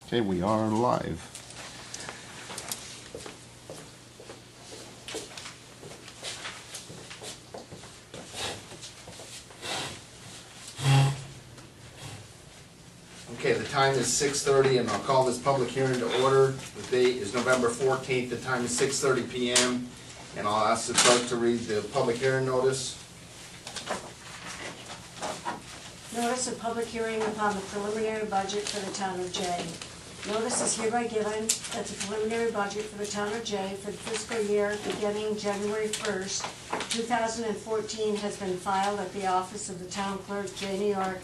Okay, we are live. Okay, the time is 6:30 and I'll call this public hearing to order. The date is November 14th, the time is 6:30 p.m. And I'll ask the clerk to read the public hearing notice. Notice of public hearing upon the preliminary budget for the town of Jay. Notice is hereby given that the preliminary budget for the town of Jay for the fiscal year beginning January 1st, 2014 has been filed at the office of the town clerk, Jay, New York,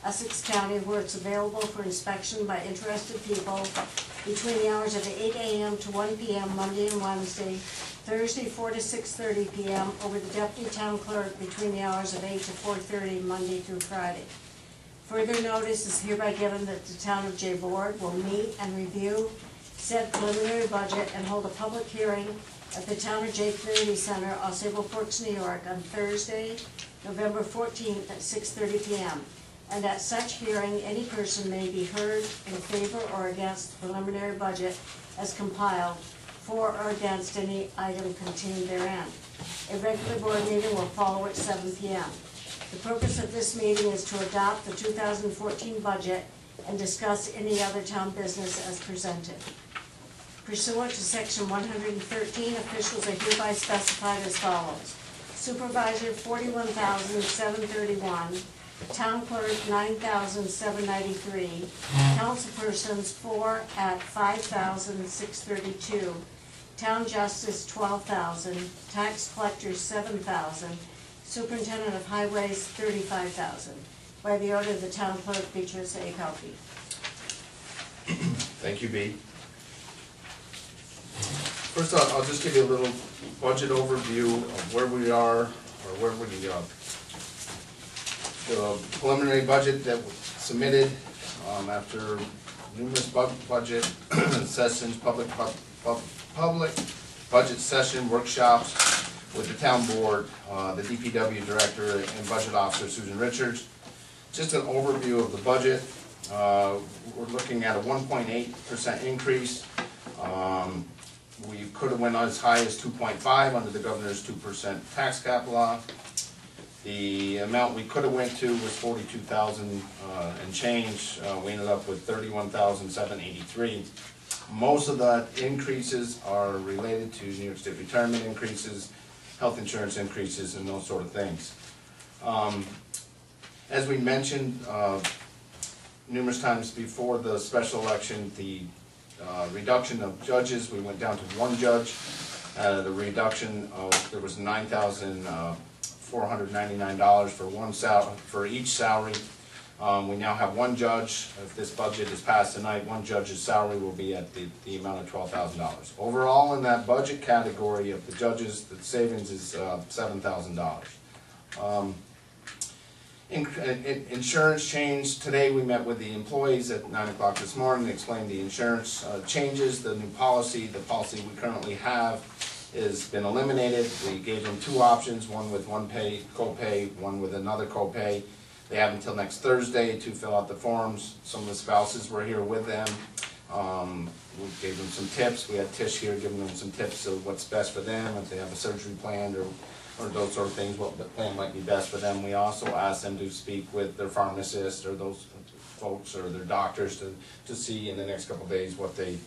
Essex County, where it's available for inspection by interested people between the hours of 8 a.m. to 1 p.m. Monday and Wednesday, Thursday 4 to 6:30 p.m. over the deputy town clerk between the hours of 8 to 4:30 Monday through Friday. Further notice is hereby given that the town of Jay Board will meet and review said preliminary budget and hold a public hearing at the town of Jay Community Center, Oswego Forks, New York on Thursday, November 14th at 6:30 p.m. And at such hearing, any person may be heard in favor or against the preliminary budget as compiled, for or against any item contained therein. A regular board meeting will follow at 7 p.m. The purpose of this meeting is to adopt the 2014 budget and discuss any other town business as presented. Pursuant to section 113, officials are hereby specified as follows. Supervisor, 41,731. Town clerk, 9,793. Councilpersons, 4 at 5,632. Town justice, 12,000. Tax collectors, 7,000. Superintendent of highways, 35,000. By the order of the town clerk, Beatrice A. Pelkey. Thank you, B. First off, I'll just give you a little budget overview of where we are, or where we go. The preliminary budget that was submitted after numerous budget sessions, public budget session workshops with the town board, the DPW director and budget officer Susan Richards. Just an overview of the budget. We're looking at a 1.8% increase. We could have went as high as 2.5 under the governor's 2% tax cap law. The amount we could have went to was 42,000 and change. We ended up with 31,783. Most of the increases are related to New York State retirement increases, health insurance increases, and those sort of things. As we mentioned numerous times before the special election, the reduction of judges, we went down to one judge. The reduction of, there was $9,499 for for each salary. We now have one judge. If this budget is passed tonight, one judge's salary will be at the amount of $12,000. Overall, in that budget category of the judges, the savings is $7,000. Insurance change. Today we met with the employees at 9 o'clock this morning to explain the insurance changes, the new policy. The policy we currently have has been eliminated. We gave them two options, one with one copay, one with another copay. They have until next Thursday to fill out the forms. Some of the spouses were here with them. We gave them some tips. We had Tish here giving them some tips of what's best for them, if they have a surgery planned or those sort of things, what the plan might be best for them. We also asked them to speak with their pharmacist or those folks or their doctors to see in the next couple of days what they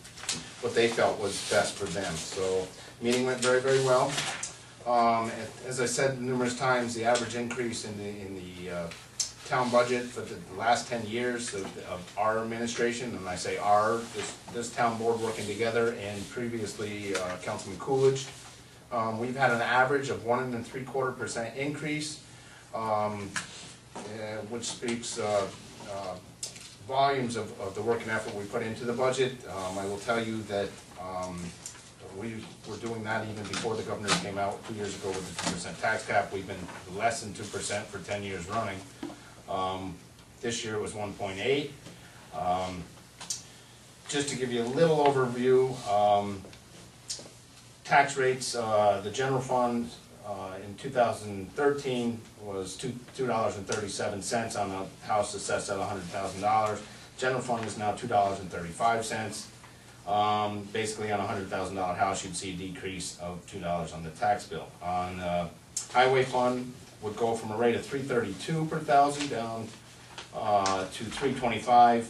felt was best for them. So meeting went very, very well. As I said numerous times, the average increase in the town budget for the last 10 years of our administration, and I say our, this town board working together, and previously Councilman Coolidge, we've had an average of 1.75% increase, which speaks volumes of the work and effort we put into the budget. I will tell you that we were doing that even before the governor came out 2 years ago with the 2% tax cap. We've been less than 2% for 10 years running. This year it was 1.8. Just to give you a little overview, tax rates, the general fund in 2013 was $2.37 on a house assessed at $100,000. General fund is now $2.35. Basically on a $100,000 house, you'd see a decrease of $2 on the tax bill. On highway fund would go from a rate of $3.32 per thousand down to $3.25,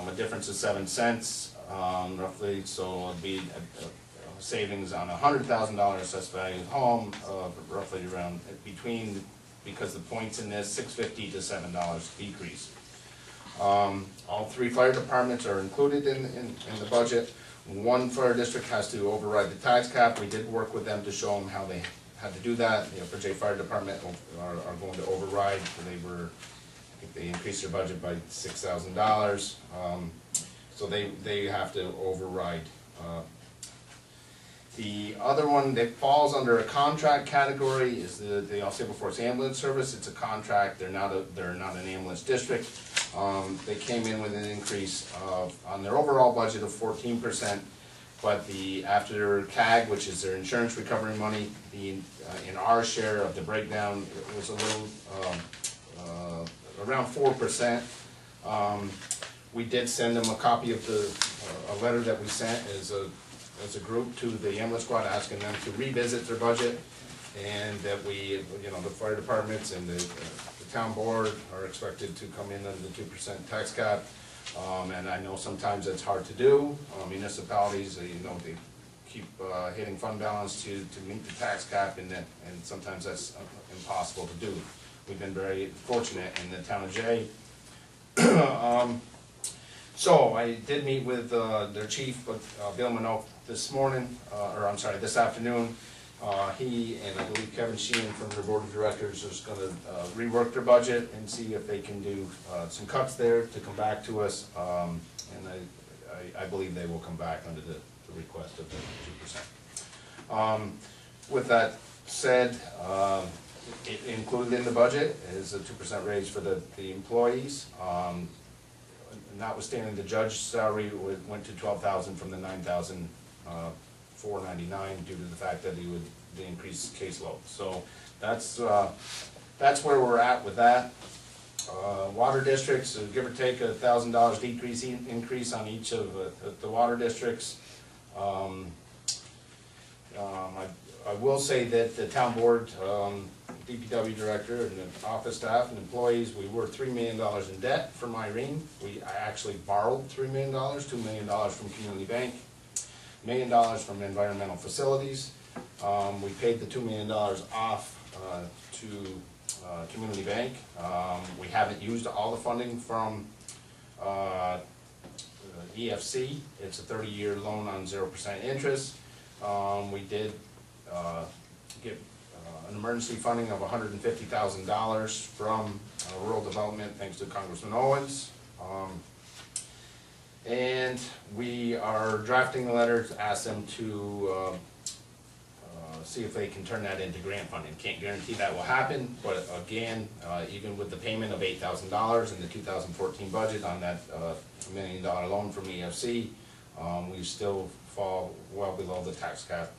a difference of 7 cents roughly, so it'd be a savings on a $100,000 assessed value home of roughly around between, because the points in this, $6.50 to $7 decrease. All 3 fire departments are included in the budget. One fire district has to override the tax cap. We did work with them to show them how they had to do that. The Upper J Fire Department are going to override. I think they increased their budget by $6,000. So they have to override. The other one that falls under a contract category is the All Sable Force Ambulance Service. It's a contract. They're not an ambulance district. They came in with an increase on their overall budget of 14%, but after CAG, which is their insurance recovery money, in our share of the breakdown, it was a little around 4%. We did send them a copy of a letter that we sent as a group to the ambulance squad, asking them to revisit their budget, and that the fire departments and the town board are expected to come in under the 2% tax cap. And I know sometimes that's hard to do. Municipalities, they keep hitting fund balance to meet the tax cap, and sometimes that's impossible to do. We've been very fortunate in the town of Jay. So I did meet with their chief, Bill Minogue, this afternoon. He and I believe Kevin Sheehan from their board of directors is going to rework their budget and see if they can do some cuts there to come back to us. And I believe they will come back under the request of the 2%. With that said, included in the budget is a 2% raise for the employees. Notwithstanding the judge's salary went to $12,000 from the $9,499 due to the fact that the increased caseload. So that's where we're at with that. Water districts, give or take $1,000 increase on each of the water districts. I will say that the town board, DPW director and the office staff and employees, we were $3 million in debt from Irene. I actually borrowed $3 million, $2 million from Community Bank, $1 million from environmental facilities. We paid the $2 million off to Community Bank. We haven't used all the funding from EFC. It's a 30-year loan on 0% interest. We did get an emergency funding of $150,000 from rural development, thanks to Congressman Owens. And we are drafting a letter to ask them to see if they can turn that into grant funding. Can't guarantee that will happen, but again, even with the payment of $8,000 in the 2014 budget on that $1 million loan from EFC, we still fall well below the tax cap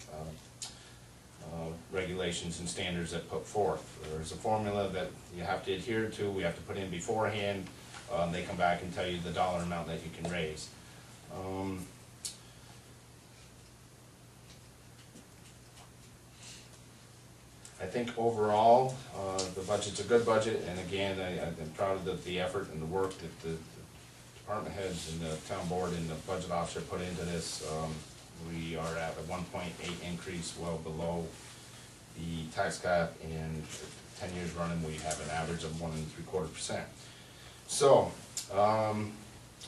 regulations and standards that put forth. There's a formula that you have to adhere to, we have to put in beforehand. They come back and tell you the dollar amount that you can raise. I think overall, the budget's a good budget, and again, I'm proud of the effort and the work that the department heads and the town board and the budget officer put into this. We are at a 1.8 increase, well below the tax cap, and 10 years running, we have an average of 1.75%. So,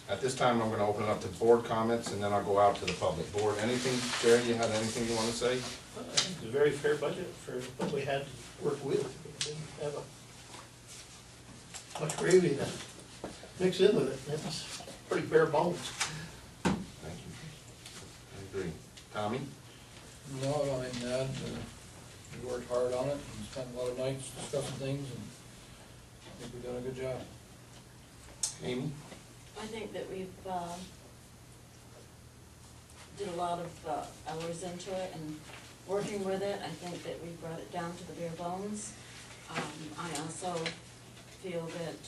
at this time, I'm going to open it up to board comments, and then I'll go out to the public. Board, anything, Jerry, you had anything you want to say? I think it's a very fair budget for what we had to work with. We didn't have much gravy to mix in with it. It was pretty bare bones. Thank you. I agree. Tommy? No, I don't think that. We worked hard on it and spent a lot of nights discussing things, and I think we done a good job. Amy? I think that we've did a lot of hours into it and working with it. I think that we brought it down to the bare bones. I also feel that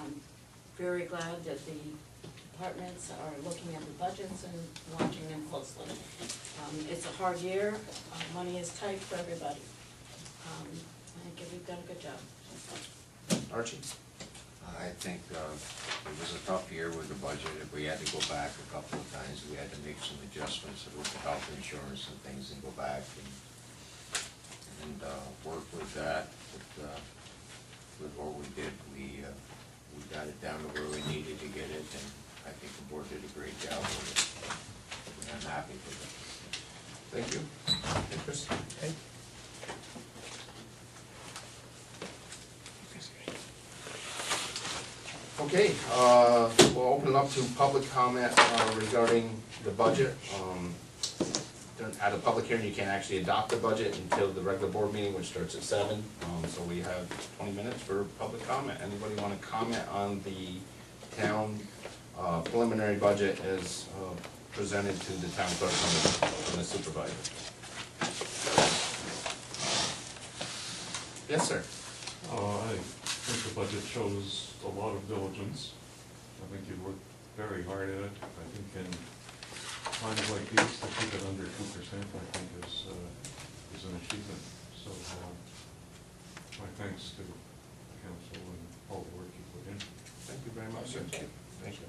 I'm very glad that the departments are looking at the budgets and watching them closely. It's a hard year, money is tight for everybody. I think we've done a good job. Archie? I think it was a tough year with the budget. If we had to go back a couple of times, we had to make some adjustments with the health insurance and things and go back and work with that. But with what we did, we got it down to where we needed to get it, and I think the board did a great job with it. And I'm happy with it. Thank you. Hey, Chris? Okay. Okay, we'll open it up to public comment regarding the budget. At a public hearing, you can't actually adopt the budget until the regular board meeting, which starts at 7. So we have 20 minutes for public comment. Anybody want to comment on the town preliminary budget as presented to the town clerk and the supervisor? Yes, sir. I think the budget shows a lot of diligence. I think you worked very hard at it. I think in times like these, to keep it under 2%, I think is an achievement. So my thanks to council and all the work you put in. Thank you very much, sir. Thank you.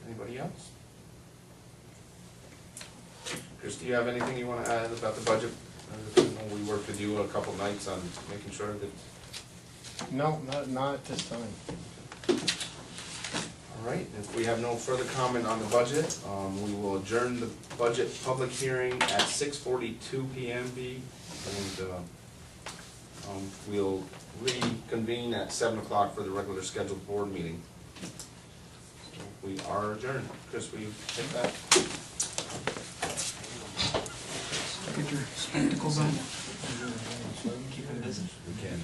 Anybody else? Chris, do you have anything you want to add about the budget? We worked with you a couple nights on making sure that. No, not at this time. All right, if we have no further comment on the budget, we will adjourn the budget public hearing at 6:42 p.m. And we'll reconvene at 7 o'clock for the regular scheduled board meeting. So we are adjourned. Chris, will you take that? Get your spectacles on. Keep it busy. We can.